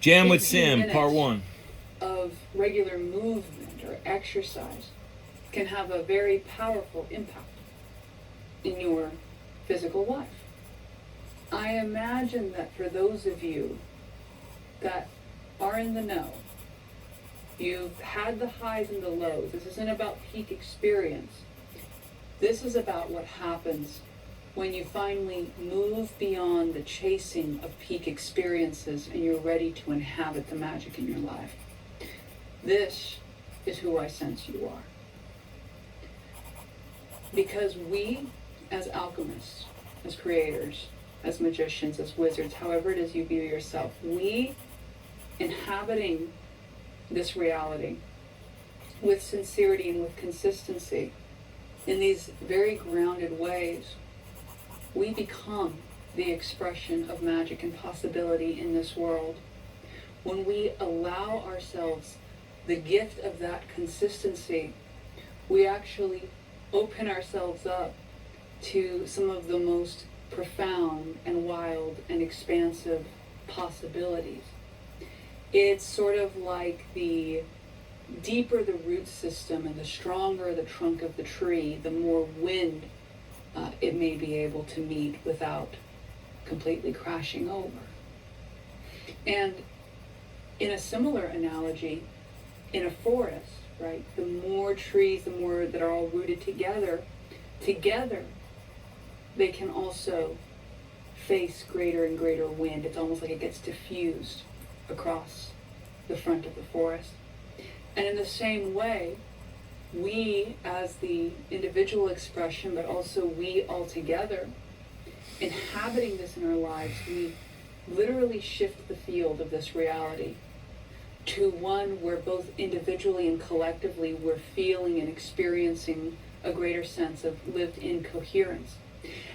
Jam with 15 Sam, minutes part 1. of regular movement or exercise can have a very powerful impact in your physical life. I imagine that for those of you that are in the know, you've had the highs and the lows. This isn't about peak experience. This is about what happens when you finally move beyond the chasing of peak experiences and you're ready to inhabit the magic in your life. This is who I sense you are. Because we, as alchemists, as creators, as magicians, as wizards, however it is you view yourself, we inhabiting this reality with sincerity and with consistency in these very grounded ways, we become the expression of magic and possibility in this world. When we allow ourselves the gift of that consistency, we actually open ourselves up to some of the most profound and wild and expansive possibilities. It's sort of like the deeper the root system and the stronger the trunk of the tree, the more wind it may be able to meet without completely crashing over. And in a similar analogy, in a forest, right, the more trees, the more that are all rooted together they can also face greater and greater wind. It's almost like it gets diffused across the front of the forest. And in the same way, we as the individual expression, but also we all together, inhabiting this in our lives, we literally shift the field of this reality to one where both individually and collectively we're feeling and experiencing a greater sense of lived-in coherence.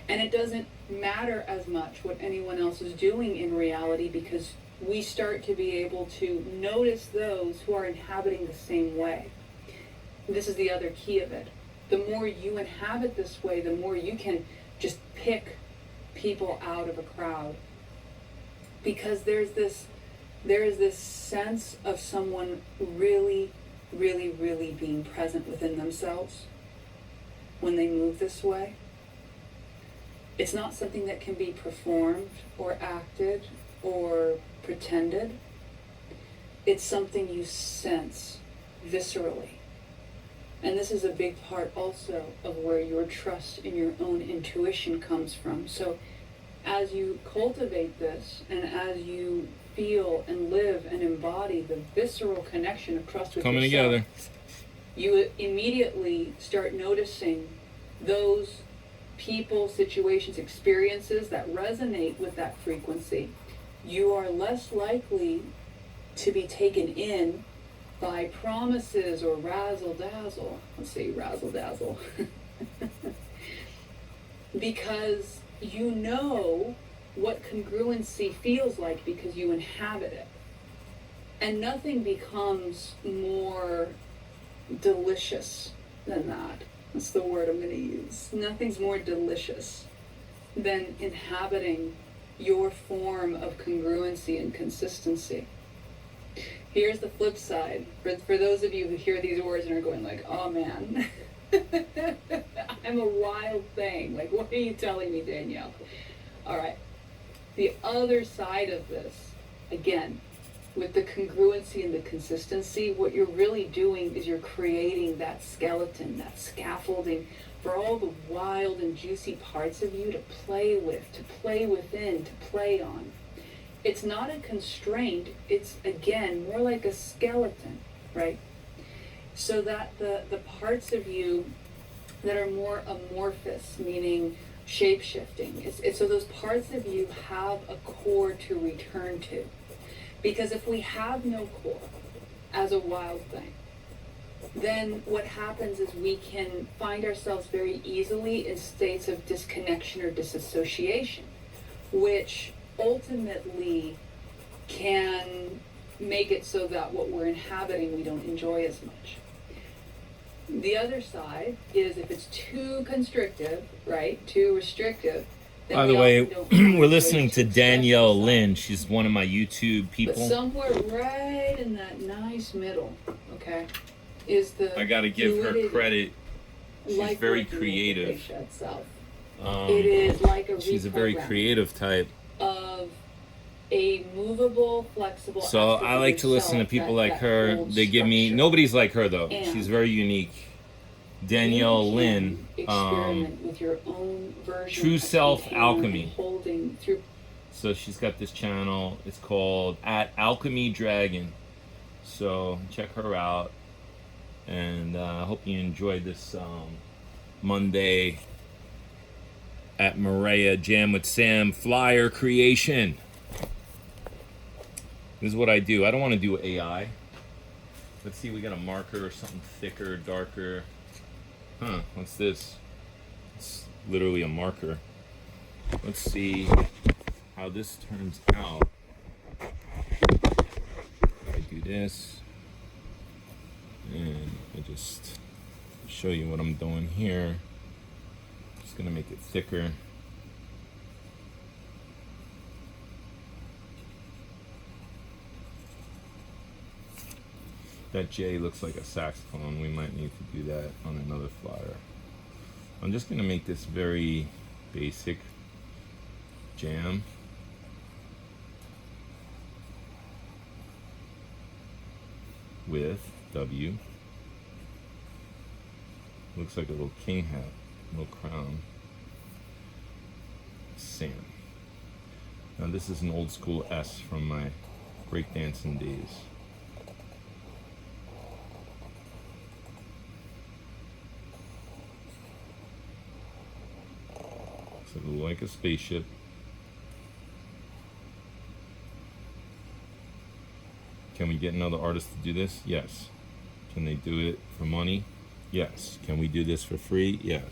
And it doesn't matter as much what anyone else is doing in reality, because we start to be able to notice those who are inhabiting the same way. This is the other key of it. The more you inhabit this way, the more you can just pick people out of a crowd. Because there is this sense of someone really, really, really being present within themselves when they move this way. It's not something that can be performed or acted or pretended. It's something you sense viscerally. And this is a big part also of where your trust in your own intuition comes from. So as you cultivate this and as you feel and live and embody the visceral connection of trust with Coming yourself, together, you immediately start noticing those people, situations, experiences that resonate with that frequency. You are less likely to be taken in by promises or razzle-dazzle. Let's say razzle-dazzle. Because you know what congruency feels like because you inhabit it. And nothing becomes more delicious than that. That's the word I'm going to use. Nothing's more delicious than inhabiting your form of congruency and consistency. Here's the flip side. For those of you who hear these words and are going like, oh man, I'm a wild thing. Like, what are you telling me, Danielle? All right. The other side of this, again, with the congruency and the consistency, what you're really doing is you're creating that skeleton, that scaffolding for all the wild and juicy parts of you to play with, to play within, to play on. It's not a constraint, it's, again, more like a skeleton, right? So that the parts of you that are more amorphous, meaning shape-shifting, it's so those parts of you have a core to return to. Because if we have no core as a wild thing, then what happens is we can find ourselves very easily in states of disconnection or disassociation, which ultimately can make it so that what we're inhabiting we don't enjoy as much. The other side is if it's too constrictive, right, too restrictive, then By we the way, often don't find we're ways listening to express Danielle ourselves. Lynn. She's one of my YouTube But people. somewhere right in that nice middle, okay, is the I gotta give her fluidity, credit. She's like very working with the creative. fascia itself. It is like a She's a very reprogramming creative type. of a movable, flexible So aspect I of like to listen to yourself people that like her. holds They give me, structure. nobody's like her though. And She's very unique. you Danielle can Lynn, experiment with your own version True of Self container Alchemy. and holding through. So she's got this channel. It's called at Alchemy Dragon. So check her out. And I hope you enjoyed this Monday at Maria Jam with Sam flyer creation. This is what I do. I don't want to do AI. Let's see, we got a marker or something thicker, darker. Huh, what's this? It's literally a marker. Let's see how this turns out. I do this. And I just show you what I'm doing here. Just gonna make it thicker. That J looks like a saxophone. We might need to do that on another flyer. I'm just gonna make this very basic jam. With W. Looks like a little king hat, little crown. Sam. Now this is an old school S from my breakdancing days. So it looks like a spaceship. Can we get another artist to do this? Yes. Can they do it for money? Yes. Can we do this for free? Yes.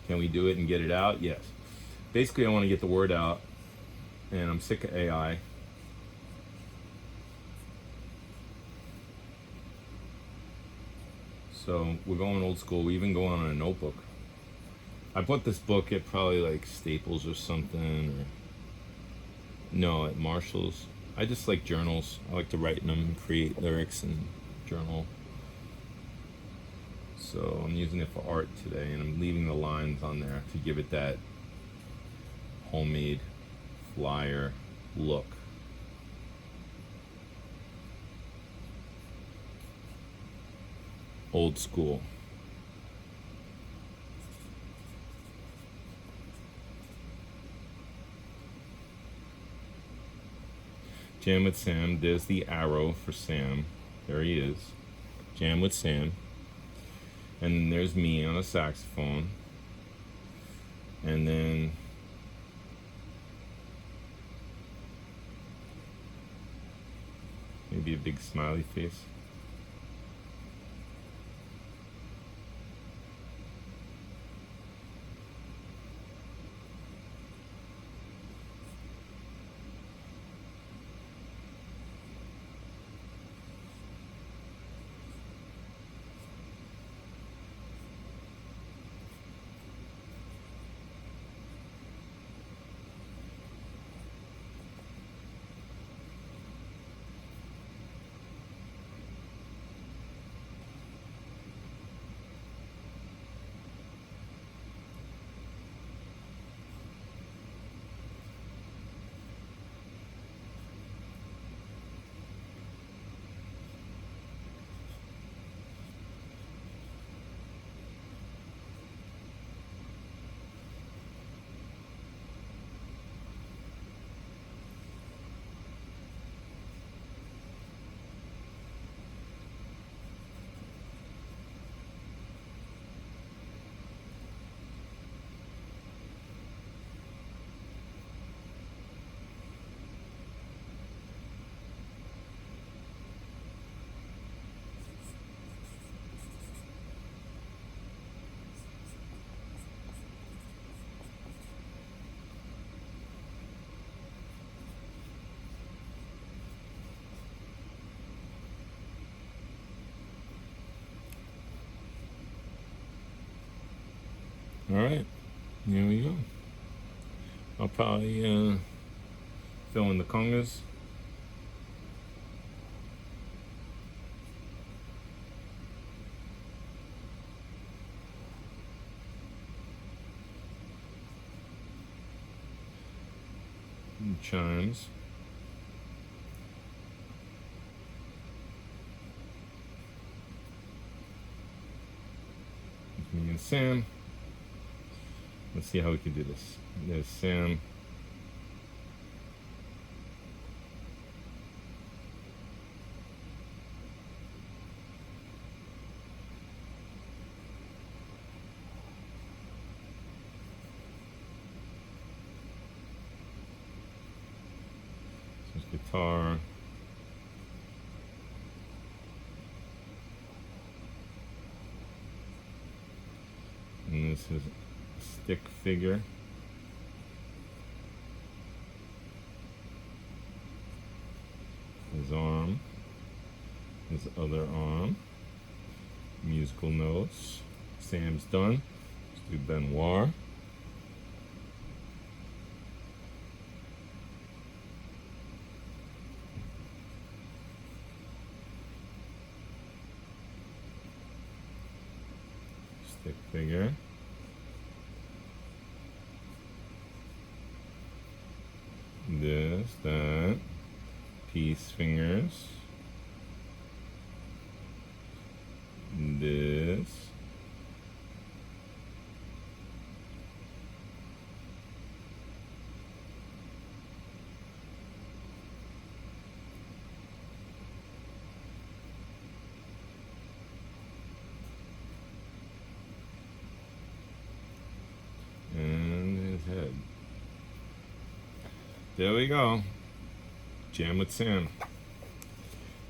Can we do it and get it out? Yes. Basically, I want to get the word out, and I'm sick of AI. So we're going old school. We even go on a notebook. I bought this book at probably like Staples or something, or no, at Marshall's. I just like journals. I like to write in them and create lyrics and journal. So I'm using it for art today, and I'm leaving the lines on there to give it that homemade flyer look. Old school. Jam with Sam. There's the arrow for Sam. There he is. Jam with Sam. And then there's me on a saxophone. And then maybe a big smiley face. All right, here we go. I'll probably fill in the congas. And chimes. It's me and Sam. Let's see how we can do this. There's Sam. This is guitar. And this is stick figure. His arm. His other arm. Musical notes. Sam's done. Let's do Benoir. Stick figure. This, that, peace fingers, this, and his head. There we go. Jam with Sam.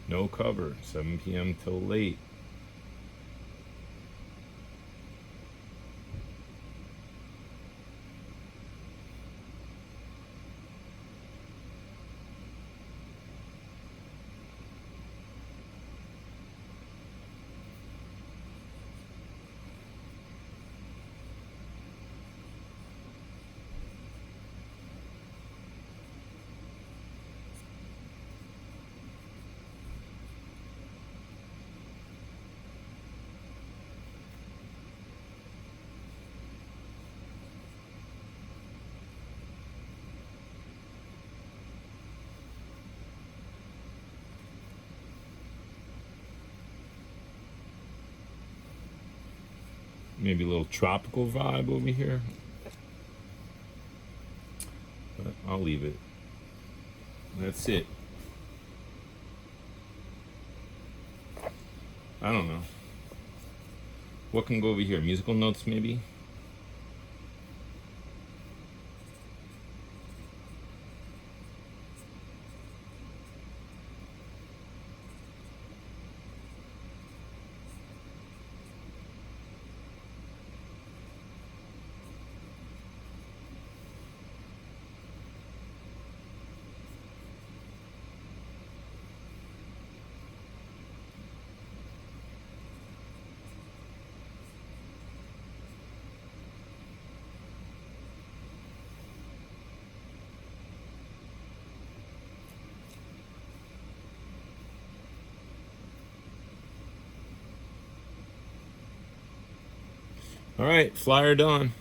No cover. 7 p.m. till late. Maybe a little tropical vibe over here. But I'll leave it. That's it. I don't know. What can go over here? Musical notes, maybe? All right, flyer done.